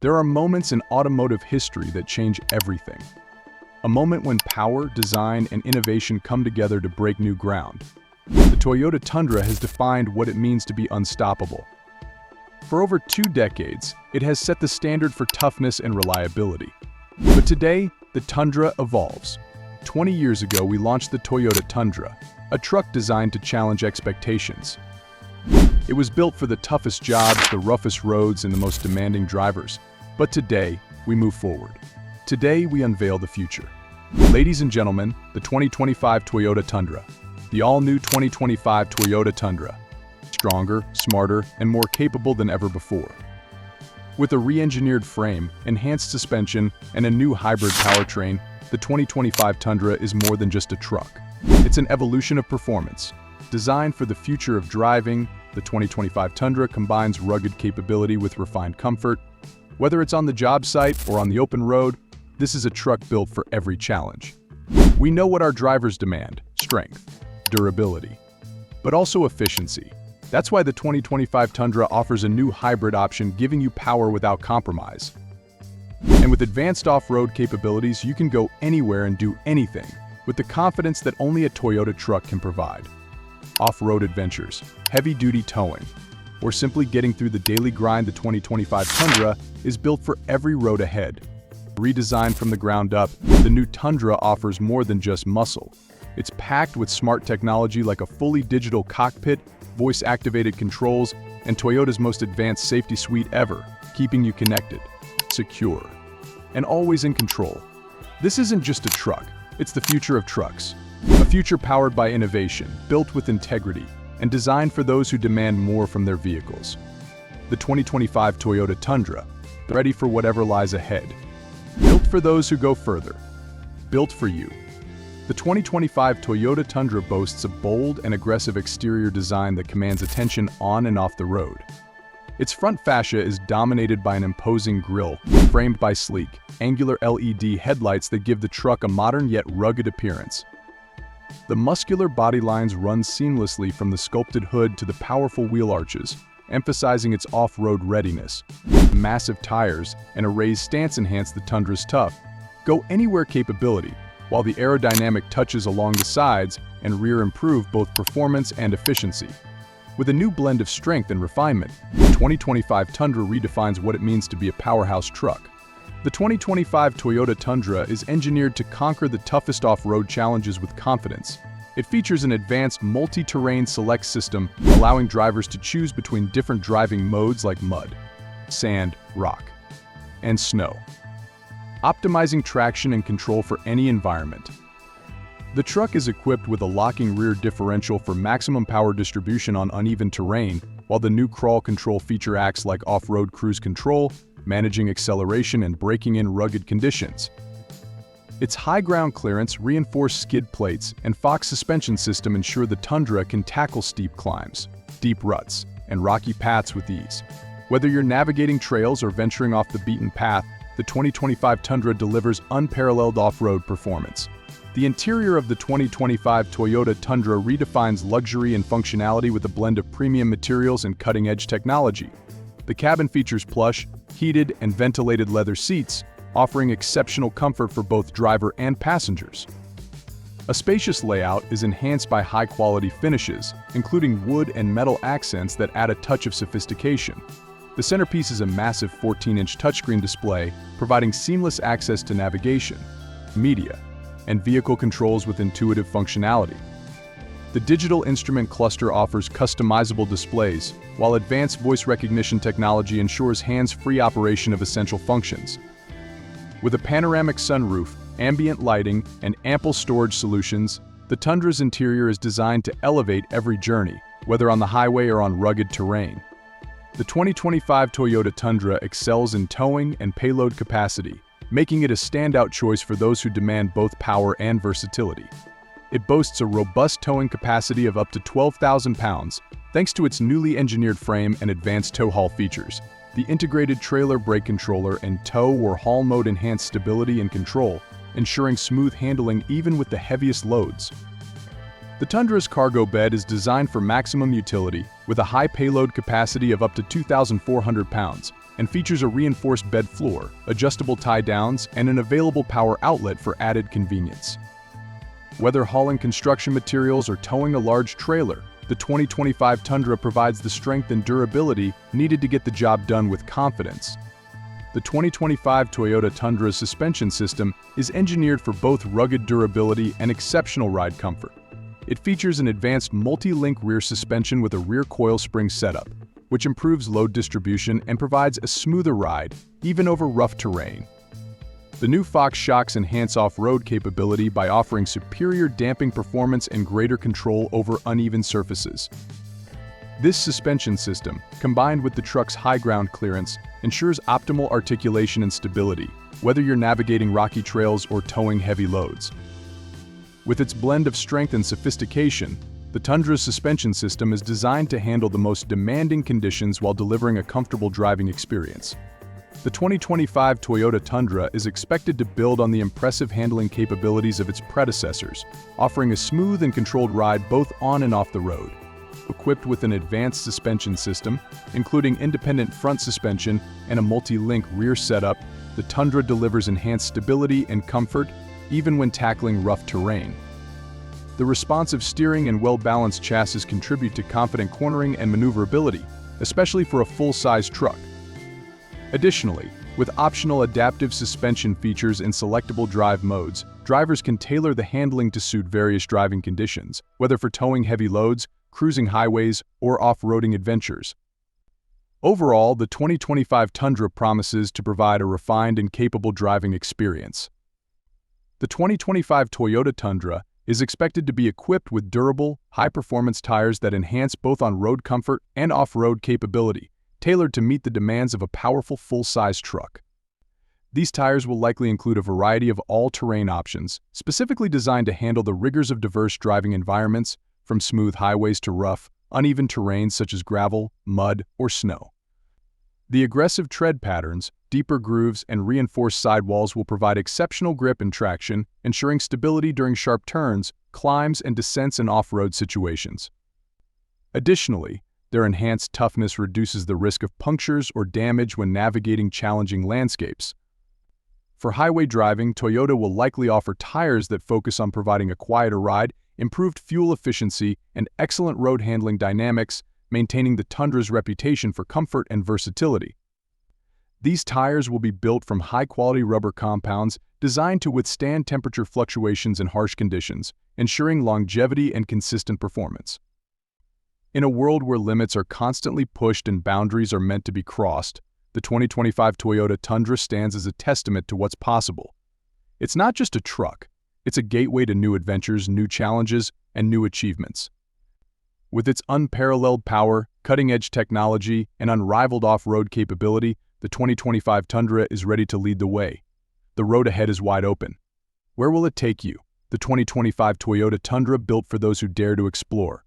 There are moments in automotive history that change everything. A moment when power, design, and innovation come together to break new ground. The Toyota Tundra has defined what it means to be unstoppable. For over 2 decades, it has set the standard for toughness and reliability. But today, the Tundra evolves. 20 years ago, we launched the Toyota Tundra, a truck designed to challenge expectations. It was built for the toughest jobs, the roughest roads, and the most demanding drivers. But today, we move forward. Today, we unveil the future. Ladies and gentlemen, the 2025 Toyota Tundra. The all-new 2025 Toyota Tundra. Stronger, smarter, and more capable than ever before. With a re-engineered frame, enhanced suspension, and a new hybrid powertrain, the 2025 Tundra is more than just a truck. It's an evolution of performance. Designed for the future of driving, the 2025 Tundra combines rugged capability with refined comfort. Whether it's on the job site or on the open road, this is a truck built for every challenge. We know what our drivers demand: strength, durability, but also efficiency. That's why the 2025 Tundra offers a new hybrid option, giving you power without compromise. And with advanced off-road capabilities, you can go anywhere and do anything with the confidence that only a Toyota truck can provide. Off-road adventures, heavy-duty towing, or simply getting through the daily grind, the 2025 Tundra is built for every road ahead. Redesigned from the ground up, the new Tundra offers more than just muscle. It's packed with smart technology like a fully digital cockpit, voice-activated controls, and Toyota's most advanced safety suite ever, keeping you connected, secure, and always in control. This isn't just a truck, it's the future of trucks. A future powered by innovation, built with integrity, and designed for those who demand more from their vehicles. The 2025 Toyota Tundra, ready for whatever lies ahead. Built for those who go further. Built for you. The 2025 Toyota Tundra boasts a bold and aggressive exterior design that commands attention on and off the road. Its front fascia is dominated by an imposing grille, framed by sleek, angular LED headlights that give the truck a modern yet rugged appearance. The muscular body lines run seamlessly from the sculpted hood to the powerful wheel arches, emphasizing its off-road readiness. Massive tires and a raised stance enhance the Tundra's tough, go-anywhere capability, while the aerodynamic touches along the sides and rear improve both performance and efficiency. With a new blend of strength and refinement, the 2025 Tundra redefines what it means to be a powerhouse truck. The 2025 Toyota Tundra is engineered to conquer the toughest off-road challenges with confidence. It features an advanced multi-terrain select system, allowing drivers to choose between different driving modes like mud, sand, rock, and snow, optimizing traction and control for any environment. The truck is equipped with a locking rear differential for maximum power distribution on uneven terrain, while the new crawl control feature acts like off-road cruise control, managing acceleration and braking in rugged conditions. Its high ground clearance, reinforced skid plates, and Fox suspension system ensure the Tundra can tackle steep climbs, deep ruts, and rocky paths with ease. Whether you're navigating trails or venturing off the beaten path, the 2025 Tundra delivers unparalleled off-road performance. The interior of the 2025 Toyota Tundra redefines luxury and functionality with a blend of premium materials and cutting-edge technology. The cabin features plush, heated, and ventilated leather seats, offering exceptional comfort for both driver and passengers. A spacious layout is enhanced by high-quality finishes, including wood and metal accents that add a touch of sophistication. The centerpiece is a massive 14-inch touchscreen display, providing seamless access to navigation, media, and vehicle controls with intuitive functionality. The digital instrument cluster offers customizable displays, while advanced voice recognition technology ensures hands-free operation of essential functions. With a panoramic sunroof, ambient lighting, and ample storage solutions, the Tundra's interior is designed to elevate every journey, whether on the highway or on rugged terrain. The 2025 Toyota Tundra excels in towing and payload capacity, making it a standout choice for those who demand both power and versatility. It boasts a robust towing capacity of up to 12,000 pounds, thanks to its newly engineered frame and advanced tow haul features. The integrated trailer brake controller and tow or haul mode enhance stability and control, ensuring smooth handling even with the heaviest loads. The Tundra's cargo bed is designed for maximum utility, with a high payload capacity of up to 2,400 pounds, and features a reinforced bed floor, adjustable tie-downs, and an available power outlet for added convenience. Whether hauling construction materials or towing a large trailer, the 2025 Tundra provides the strength and durability needed to get the job done with confidence. The 2025 Toyota Tundra's suspension system is engineered for both rugged durability and exceptional ride comfort. It features an advanced multi-link rear suspension with a rear coil spring setup, which improves load distribution and provides a smoother ride, even over rough terrain. The new Fox shocks enhance off-road capability by offering superior damping performance and greater control over uneven surfaces. This suspension system, combined with the truck's high ground clearance, ensures optimal articulation and stability, whether you're navigating rocky trails or towing heavy loads. With its blend of strength and sophistication, the Tundra's suspension system is designed to handle the most demanding conditions while delivering a comfortable driving experience. The 2025 Toyota Tundra is expected to build on the impressive handling capabilities of its predecessors, offering a smooth and controlled ride both on and off the road. Equipped with an advanced suspension system, including independent front suspension and a multi-link rear setup, the Tundra delivers enhanced stability and comfort, even when tackling rough terrain. The responsive steering and well-balanced chassis contribute to confident cornering and maneuverability, especially for a full-size truck. Additionally, with optional adaptive suspension features and selectable drive modes, drivers can tailor the handling to suit various driving conditions, whether for towing heavy loads, cruising highways, or off-roading adventures. Overall, the 2025 Tundra promises to provide a refined and capable driving experience. The 2025 Toyota Tundra is expected to be equipped with durable, high-performance tires that enhance both on-road comfort and off-road capability, tailored to meet the demands of a powerful full-size truck. These tires will likely include a variety of all-terrain options, specifically designed to handle the rigors of diverse driving environments, from smooth highways to rough, uneven terrains such as gravel, mud, or snow. The aggressive tread patterns, deeper grooves, and reinforced sidewalls will provide exceptional grip and traction, ensuring stability during sharp turns, climbs, and descents in off-road situations. Additionally, their enhanced toughness reduces the risk of punctures or damage when navigating challenging landscapes. For highway driving, Toyota will likely offer tires that focus on providing a quieter ride, improved fuel efficiency, and excellent road handling dynamics, maintaining the Tundra's reputation for comfort and versatility. These tires will be built from high-quality rubber compounds designed to withstand temperature fluctuations in harsh conditions, ensuring longevity and consistent performance. In a world where limits are constantly pushed and boundaries are meant to be crossed, the 2025 Toyota Tundra stands as a testament to what's possible. It's not just a truck, it's a gateway to new adventures, new challenges, and new achievements. With its unparalleled power, cutting-edge technology, and unrivaled off-road capability, the 2025 Tundra is ready to lead the way. The road ahead is wide open. Where will it take you? The 2025 Toyota Tundra, built for those who dare to explore.